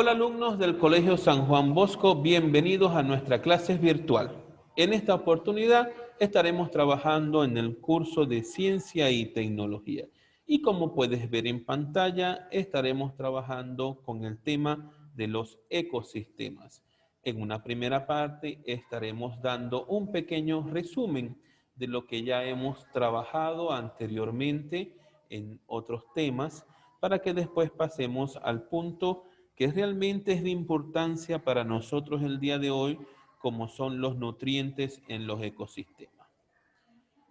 Hola alumnos del Colegio San Juan Bosco, bienvenidos a nuestra clase virtual. En esta oportunidad estaremos trabajando en el curso de Ciencia y Tecnología. Y como puedes ver en pantalla, estaremos trabajando con el tema de los ecosistemas. En una primera parte estaremos dando un pequeño resumen de lo que ya hemos trabajado anteriormente en otros temas, para que después pasemos al punto que realmente es de importancia para nosotros el día de hoy, como son los nutrientes en los ecosistemas.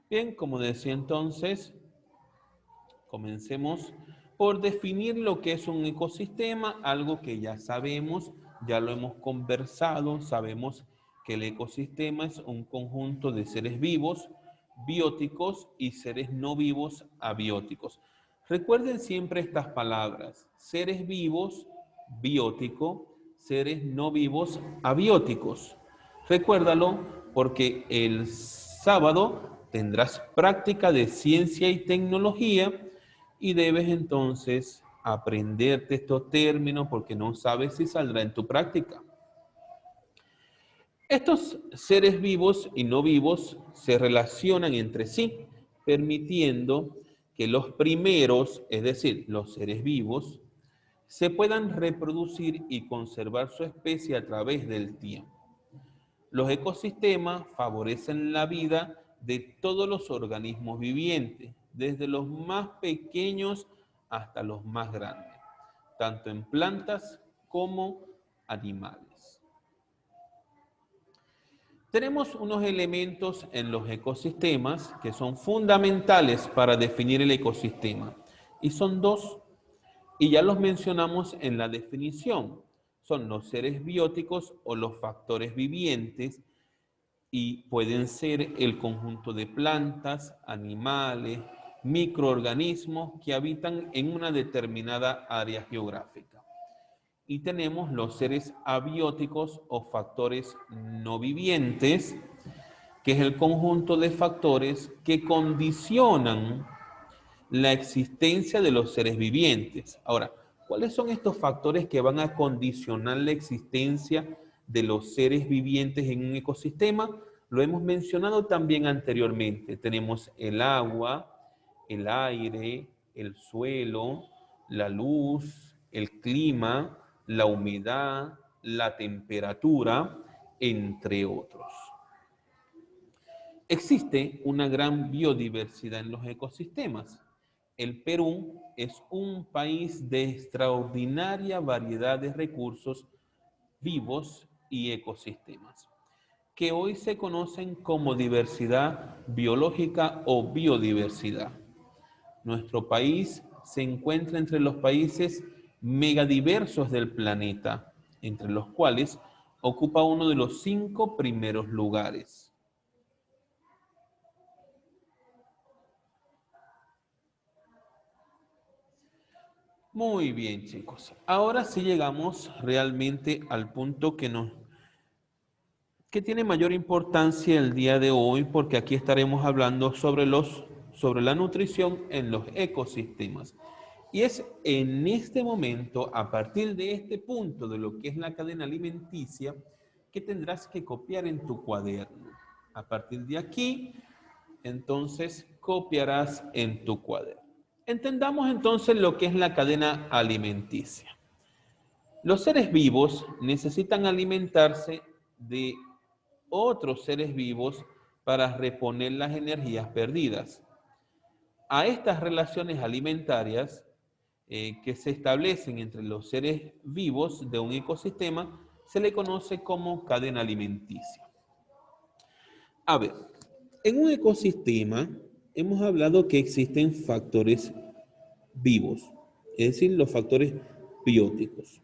Bien, como decía entonces, comencemos por definir lo que es un ecosistema, algo que ya sabemos, ya lo hemos conversado, sabemos que el ecosistema es un conjunto de seres vivos, bióticos y seres no vivos, abióticos. Recuerden siempre estas palabras: seres vivos, biótico, seres no vivos, abióticos. Recuérdalo porque el sábado tendrás práctica de ciencia y tecnología y debes entonces aprenderte estos términos porque no sabes si saldrá en tu práctica. Estos seres vivos y no vivos se relacionan entre sí, permitiendo que los primeros, es decir, los seres vivos, se puedan reproducir y conservar su especie a través del tiempo. Los ecosistemas favorecen la vida de todos los organismos vivientes, desde los más pequeños hasta los más grandes, tanto en plantas como animales. Tenemos unos elementos en los ecosistemas que son fundamentales para definir el ecosistema, y son dos, y ya los mencionamos en la definición. Son los seres bióticos o los factores vivientes, y pueden ser el conjunto de plantas, animales, microorganismos que habitan en una determinada área geográfica. Y tenemos los seres abióticos o factores no vivientes, que es el conjunto de factores que condicionan la existencia de los seres vivientes. Ahora, ¿cuáles son estos factores que van a condicionar la existencia de los seres vivientes en un ecosistema? Lo hemos mencionado también anteriormente. Tenemos el agua, el aire, el suelo, la luz, el clima, la humedad, la temperatura, entre otros. Existe una gran biodiversidad en los ecosistemas. El Perú es un país de extraordinaria variedad de recursos vivos y ecosistemas, que hoy se conocen como diversidad biológica o biodiversidad. Nuestro país se encuentra entre los países megadiversos del planeta, entre los cuales ocupa uno de los 5 primeros lugares. Muy bien, chicos. Ahora sí llegamos realmente al punto que tiene mayor importancia el día de hoy, porque aquí estaremos hablando sobre la nutrición en los ecosistemas. Y es en este momento, a partir de este punto de lo que es la cadena alimenticia, que tendrás que copiar en tu cuaderno. A partir de aquí, entonces copiarás en tu cuaderno. Entendamos entonces lo que es la cadena alimenticia. Los seres vivos necesitan alimentarse de otros seres vivos para reponer las energías perdidas. A estas relaciones alimentarias que se establecen entre los seres vivos de un ecosistema se le conoce como cadena alimenticia. A ver, en un ecosistema hemos hablado que existen factores vivos, es decir, los factores bióticos.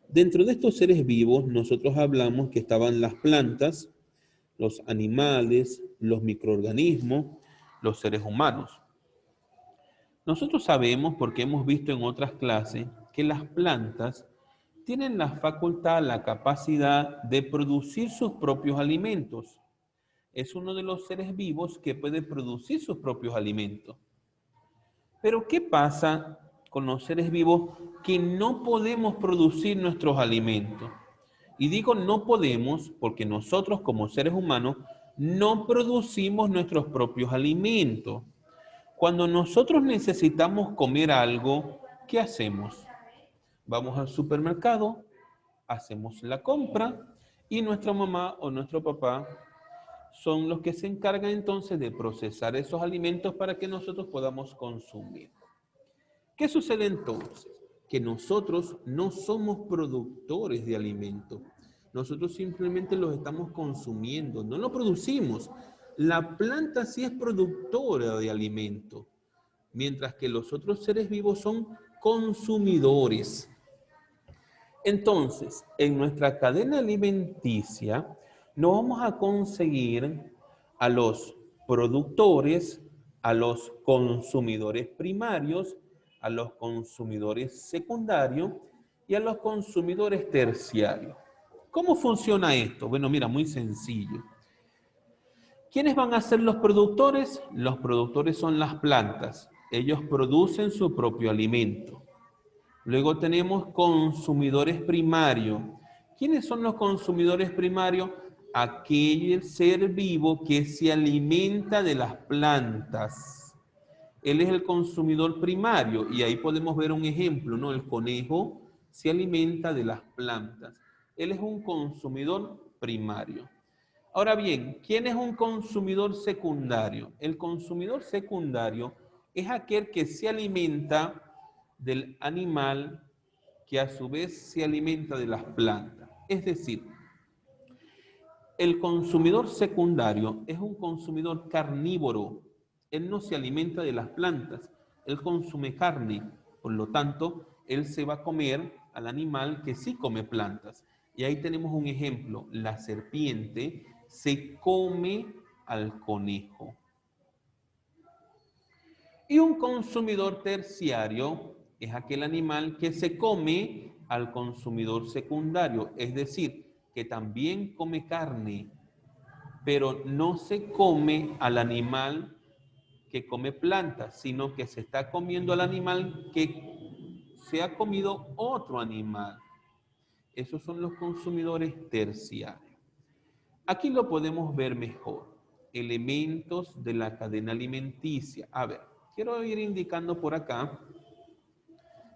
Dentro de estos seres vivos, nosotros hablamos que estaban las plantas, los animales, los microorganismos, los seres humanos. Nosotros sabemos, porque hemos visto en otras clases, que las plantas tienen la facultad, la capacidad de producir sus propios alimentos. Es uno de los seres vivos que puede producir sus propios alimentos. Pero ¿qué pasa con los seres vivos que no podemos producir nuestros alimentos. Y digo no podemos porque nosotros como seres humanos no producimos nuestros propios alimentos. Cuando nosotros necesitamos comer algo, ¿qué hacemos? Vamos al supermercado, hacemos la compra y nuestra mamá o nuestro papá son los que se encargan entonces de procesar esos alimentos para que nosotros podamos consumir. ¿Qué sucede entonces? Que nosotros no somos productores de alimentos. Nosotros simplemente los estamos consumiendo, no lo producimos. La planta sí es productora de alimentos, mientras que los otros seres vivos son consumidores. Entonces, en nuestra cadena alimenticia, no vamos a conseguir a los productores, a los consumidores primarios, a los consumidores secundarios y a los consumidores terciarios. ¿Cómo funciona esto? Bueno, mira, muy sencillo. ¿Quiénes van a ser los productores? Los productores son las plantas. Ellos producen su propio alimento. Luego tenemos consumidores primarios. ¿Quiénes son los consumidores primarios? Aquel ser vivo que se alimenta de las plantas. Él es el consumidor primario y ahí podemos ver un ejemplo, ¿no? El conejo se alimenta de las plantas. Él es un consumidor primario. Ahora bien, ¿quién es un consumidor secundario? El consumidor secundario es aquel que se alimenta del animal que a su vez se alimenta de las plantas. Es decir, el consumidor secundario es un consumidor carnívoro. Él no se alimenta de las plantas, él consume carne. Por lo tanto, él se va a comer al animal que sí come plantas. Y ahí tenemos un ejemplo. La serpiente se come al conejo. Y un consumidor terciario es aquel animal que se come al consumidor secundario, es decir, que también come carne, pero no se come al animal que come plantas, sino que se está comiendo al animal que se ha comido otro animal. Esos son los consumidores terciarios. Aquí lo podemos ver mejor. Elementos de la cadena alimenticia. A ver, quiero ir indicando por acá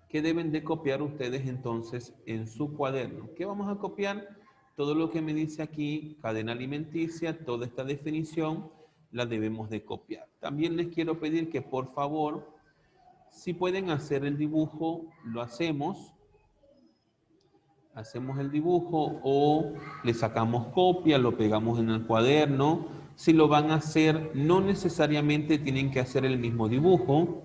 que deben de copiar ustedes entonces en su cuaderno. ¿Qué vamos a copiar? Todo lo que me dice aquí, cadena alimenticia, toda esta definición, la debemos de copiar. También les quiero pedir que por favor, si pueden hacer el dibujo, lo hacemos. Hacemos el dibujo o le sacamos copia, lo pegamos en el cuaderno. Si lo van a hacer, no necesariamente tienen que hacer el mismo dibujo.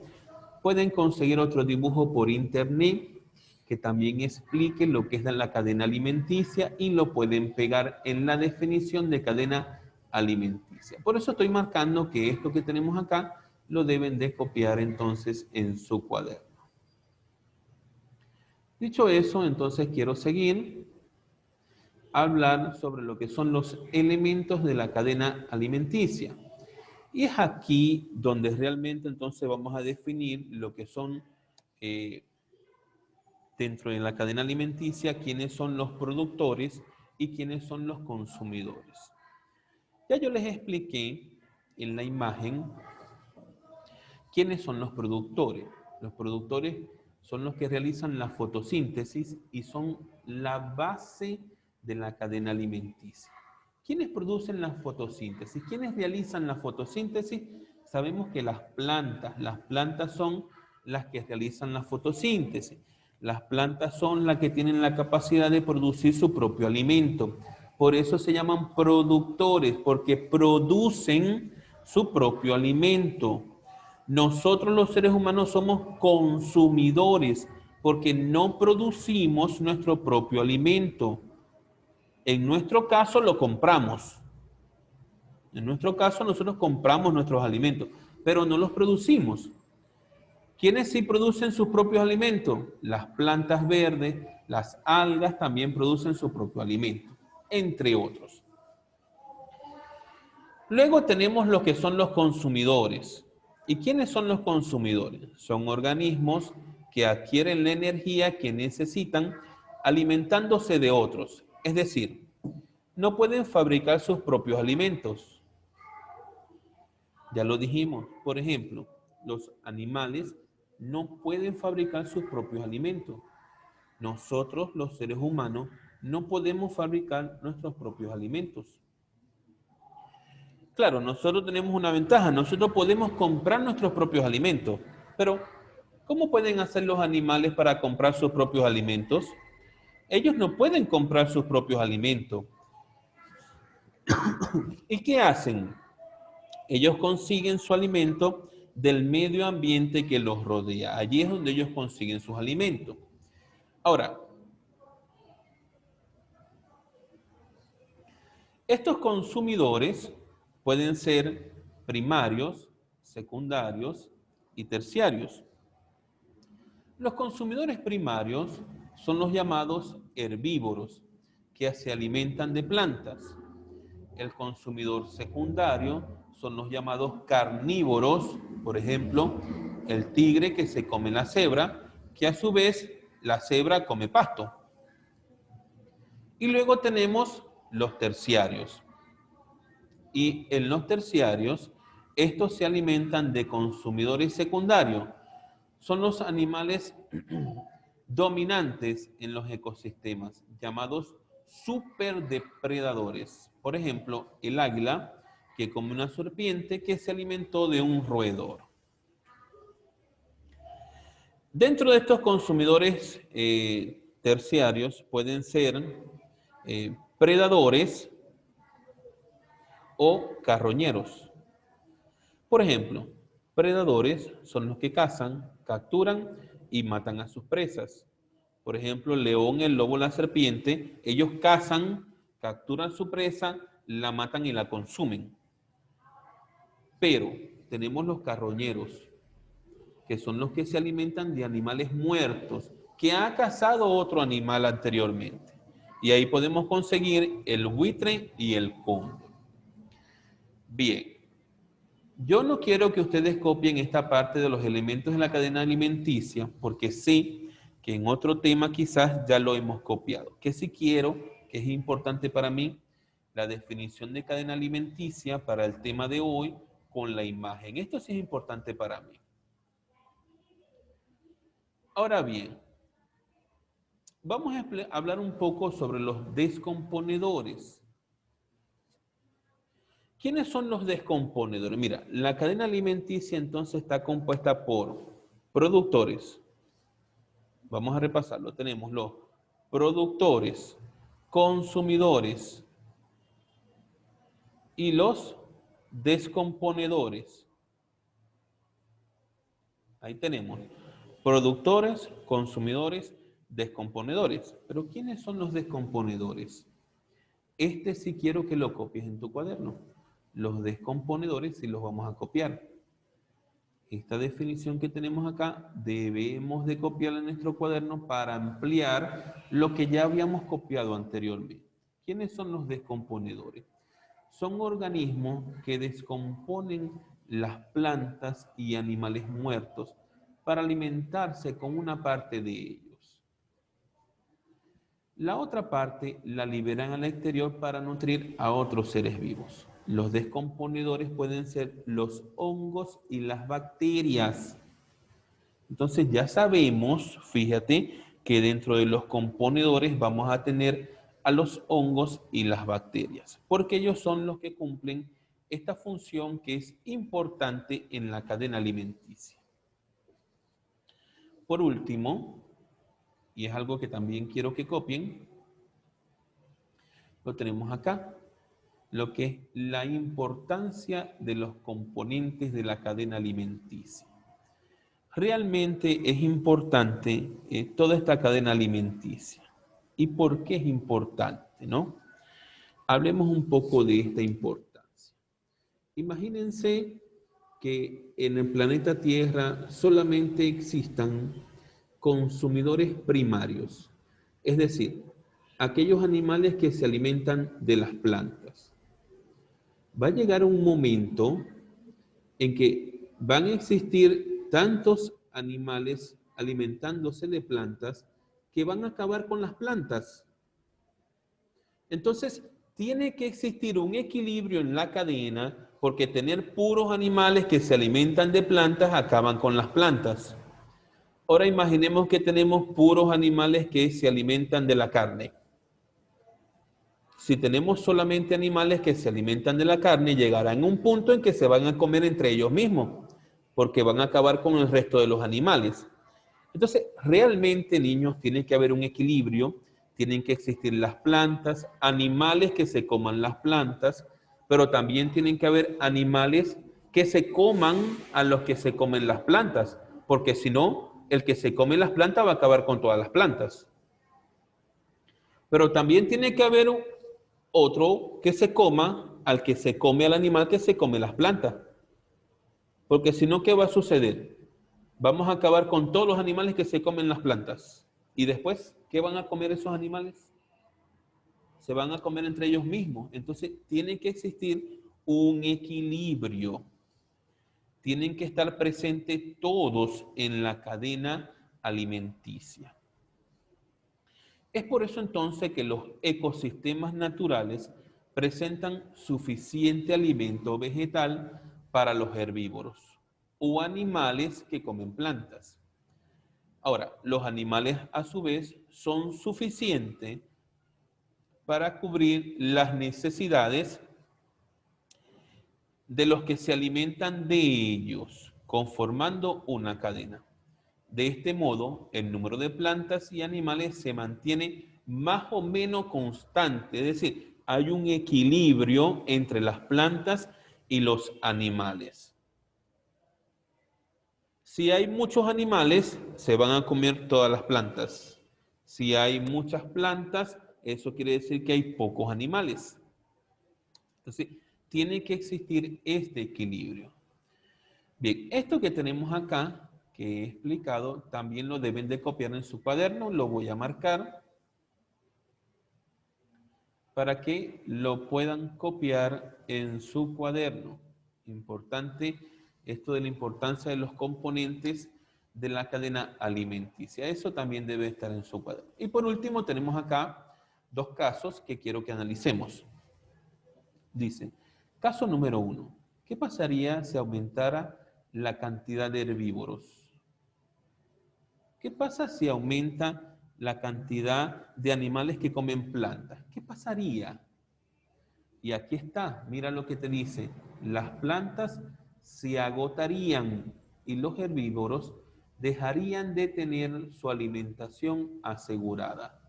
Pueden conseguir otro dibujo por internet que también explique lo que es la cadena alimenticia y lo pueden pegar en la definición de cadena alimenticia. Por eso estoy marcando que esto que tenemos acá lo deben de copiar entonces en su cuaderno. Dicho eso, entonces quiero seguir a hablar sobre lo que son los elementos de la cadena alimenticia. Y es aquí donde realmente entonces vamos a definir lo que son dentro de la cadena alimenticia, quiénes son los productores y quiénes son los consumidores. Ya yo les expliqué en la imagen quiénes son los productores. Los productores son los que realizan la fotosíntesis y son la base de la cadena alimenticia. ¿Quiénes producen la fotosíntesis? ¿Quiénes realizan la fotosíntesis? Sabemos que las plantas son las que realizan la fotosíntesis. Las plantas son las que tienen la capacidad de producir su propio alimento. Por eso se llaman productores, porque producen su propio alimento. Nosotros los seres humanos somos consumidores porque no producimos nuestro propio alimento. En nuestro caso lo compramos. En nuestro caso nosotros compramos nuestros alimentos, pero no los producimos. ¿Quiénes sí producen sus propios alimentos? Las plantas verdes, las algas también producen su propio alimento, entre otros. Luego tenemos lo que son los consumidores. ¿Y quiénes son los consumidores? Son organismos que adquieren la energía que necesitan alimentándose de otros. Es decir, no pueden fabricar sus propios alimentos. Ya lo dijimos, por ejemplo, los animales no pueden fabricar sus propios alimentos. Nosotros, los seres humanos, no podemos fabricar nuestros propios alimentos. Claro, nosotros tenemos una ventaja, nosotros podemos comprar nuestros propios alimentos, pero ¿cómo pueden hacer los animales para comprar sus propios alimentos? Ellos no pueden comprar sus propios alimentos. ¿Y qué hacen? Ellos consiguen su alimento del medio ambiente que los rodea. Allí es donde ellos consiguen sus alimentos. Ahora, estos consumidores pueden ser primarios, secundarios y terciarios. Los consumidores primarios son los llamados herbívoros, que se alimentan de plantas. El consumidor secundario son los llamados carnívoros, por ejemplo, el tigre que se come la cebra, que a su vez la cebra come pasto. Y luego tenemos los terciarios. Y en los terciarios, estos se alimentan de consumidores secundarios. Son los animales dominantes en los ecosistemas, llamados superdepredadores. Por ejemplo, el águila, que come una serpiente que se alimentó de un roedor. Dentro de estos consumidores terciarios pueden ser predadores o carroñeros. Por ejemplo, predadores son los que cazan, capturan y matan a sus presas. Por ejemplo, el león, el lobo, la serpiente, ellos cazan, capturan su presa, la matan y la consumen. Pero tenemos los carroñeros, que son los que se alimentan de animales muertos, que ha cazado otro animal anteriormente. Y ahí podemos conseguir el buitre y el cóndor. Bien, yo no quiero que ustedes copien esta parte de los elementos de la cadena alimenticia, porque sé que en otro tema quizás ya lo hemos copiado. Que sí quiero, que es importante para mí, la definición de cadena alimenticia para el tema de hoy con la imagen. Esto sí es importante para mí. Ahora bien, vamos a hablar un poco sobre los descomponedores. ¿Quiénes son los descomponedores? Mira, la cadena alimenticia entonces está compuesta por productores. Vamos a repasarlo. Tenemos los productores, consumidores y los descomponedores. Ahí tenemos productores, consumidores, descomponedores. Pero ¿quiénes son los descomponedores? Este sí quiero que lo copies en tu cuaderno. Los descomponedores sí los vamos a copiar. Esta definición que tenemos acá debemos de copiarla en nuestro cuaderno para ampliar lo que ya habíamos copiado anteriormente. ¿Quiénes son los descomponedores? Son organismos que descomponen las plantas y animales muertos para alimentarse con una parte de ellos. La otra parte la liberan al exterior para nutrir a otros seres vivos. Los descomponedores pueden ser los hongos y las bacterias. Entonces ya sabemos, fíjate, que dentro de los componedores vamos a tener a los hongos y las bacterias, porque ellos son los que cumplen esta función que es importante en la cadena alimenticia. Por último, y es algo que también quiero que copien, lo tenemos acá, lo que es la importancia de los componentes de la cadena alimenticia. Realmente es importante toda esta cadena alimenticia. ¿Y por qué es importante, no? Hablemos un poco de esta importancia. Imagínense que en el planeta Tierra solamente existan consumidores primarios, es decir, aquellos animales que se alimentan de las plantas. Va a llegar un momento en que van a existir tantos animales alimentándose de plantas que van a acabar con las plantas. Entonces, tiene que existir un equilibrio en la cadena porque tener puros animales que se alimentan de plantas acaban con las plantas. Ahora imaginemos que tenemos puros animales que se alimentan de la carne. Si tenemos solamente animales que se alimentan de la carne, llegarán a un punto en que se van a comer entre ellos mismos, porque van a acabar con el resto de los animales. Entonces, realmente, niños, tiene que haber un equilibrio, tienen que existir las plantas, animales que se coman las plantas, pero también tienen que haber animales que se coman a los que se comen las plantas, porque si no, el que se come las plantas va a acabar con todas las plantas. Pero también tiene que haber otro que se coma al que se come al animal que se come las plantas. Porque si no, ¿qué va a suceder? Vamos a acabar con todos los animales que se comen las plantas. Y después, ¿qué van a comer esos animales? Se van a comer entre ellos mismos. Entonces, tiene que existir un equilibrio. Tienen que estar presentes todos en la cadena alimenticia. Es por eso entonces que los ecosistemas naturales presentan suficiente alimento vegetal para los herbívoros o animales que comen plantas. Ahora, los animales a su vez son suficientes para cubrir las necesidades de los que se alimentan de ellos, conformando una cadena. De este modo, el número de plantas y animales se mantiene más o menos constante, es decir, hay un equilibrio entre las plantas y los animales. Si hay muchos animales, se van a comer todas las plantas. Si hay muchas plantas, eso quiere decir que hay pocos animales. Entonces, tiene que existir este equilibrio. Bien, esto que tenemos acá, que he explicado, también lo deben de copiar en su cuaderno. Lo voy a marcar para que lo puedan copiar en su cuaderno. Importante esto de la importancia de los componentes de la cadena alimenticia. Eso también debe estar en su cuaderno. Y por último tenemos acá dos casos que quiero que analicemos. Dice, caso número 1. ¿Qué pasaría si aumentara la cantidad de herbívoros? ¿Qué pasa si aumenta la cantidad de animales que comen plantas? ¿Qué pasaría? Y aquí está, mira lo que te dice. Las plantas se agotarían y los herbívoros dejarían de tener su alimentación asegurada.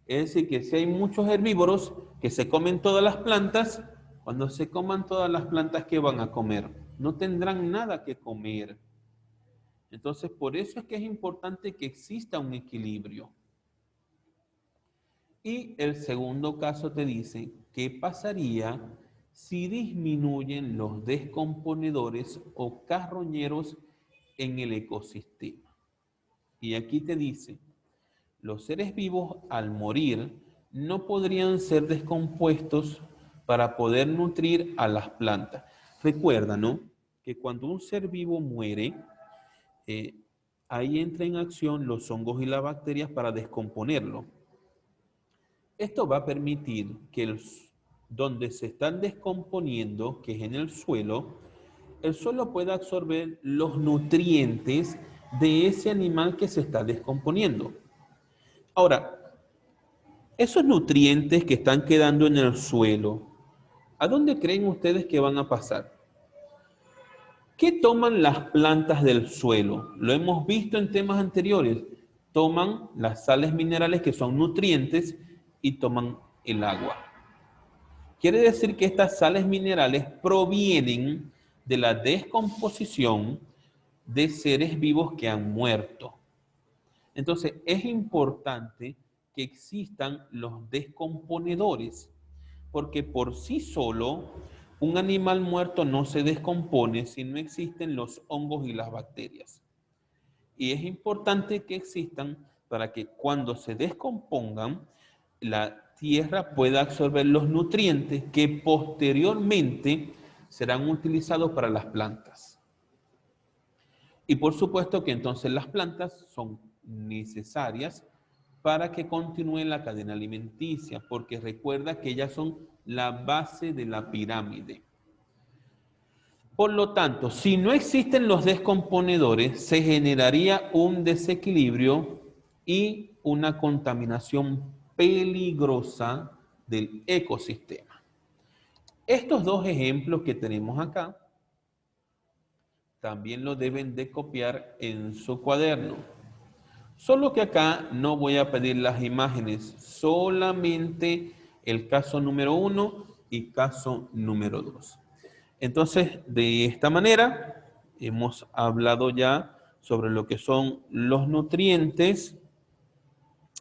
Es decir, que si hay muchos herbívoros que se comen todas las plantas, cuando se coman todas las plantas, ¿qué van a comer? No tendrán nada que comer. Entonces, por eso es que es importante que exista un equilibrio. Y el segundo caso te dice, ¿qué pasaría si disminuyen los descomponedores o carroñeros en el ecosistema? Y aquí te dice, los seres vivos al morir no podrían ser descompuestos para poder nutrir a las plantas. Recuerda, ¿no? Que cuando un ser vivo muere, ahí entra en acción los hongos y las bacterias para descomponerlo. Esto va a permitir que donde se están descomponiendo, que es en el suelo pueda absorber los nutrientes de ese animal que se está descomponiendo. Ahora, esos nutrientes que están quedando en el suelo, ¿a dónde creen ustedes que van a pasar? ¿Qué toman las plantas del suelo? Lo hemos visto en temas anteriores. Toman las sales minerales que son nutrientes y toman el agua. Quiere decir que estas sales minerales provienen de la descomposición de seres vivos que han muerto. Entonces, es importante que existan los descomponedores, porque por sí solo un animal muerto no se descompone si no existen los hongos y las bacterias. Y es importante que existan para que cuando se descompongan, la tierra pueda absorber los nutrientes que posteriormente serán utilizados para las plantas. Y por supuesto que entonces las plantas son necesarias para que continúe la cadena alimenticia, porque recuerda que ellas son la base de la pirámide. Por lo tanto, si no existen los descomponedores, se generaría un desequilibrio y una contaminación peligrosa del ecosistema. Estos dos ejemplos que tenemos acá, también lo deben de copiar en su cuaderno. Solo que acá no voy a pedir las imágenes, solamente el caso número 1 y caso número 2. Entonces, de esta manera, hemos hablado ya sobre lo que son los nutrientes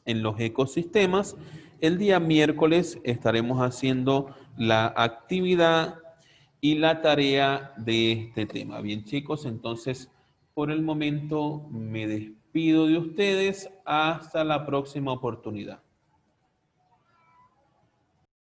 en los ecosistemas. El día miércoles estaremos haciendo la actividad y la tarea de este tema. Bien, chicos, entonces, por el momento me despido de ustedes. Hasta la próxima oportunidad.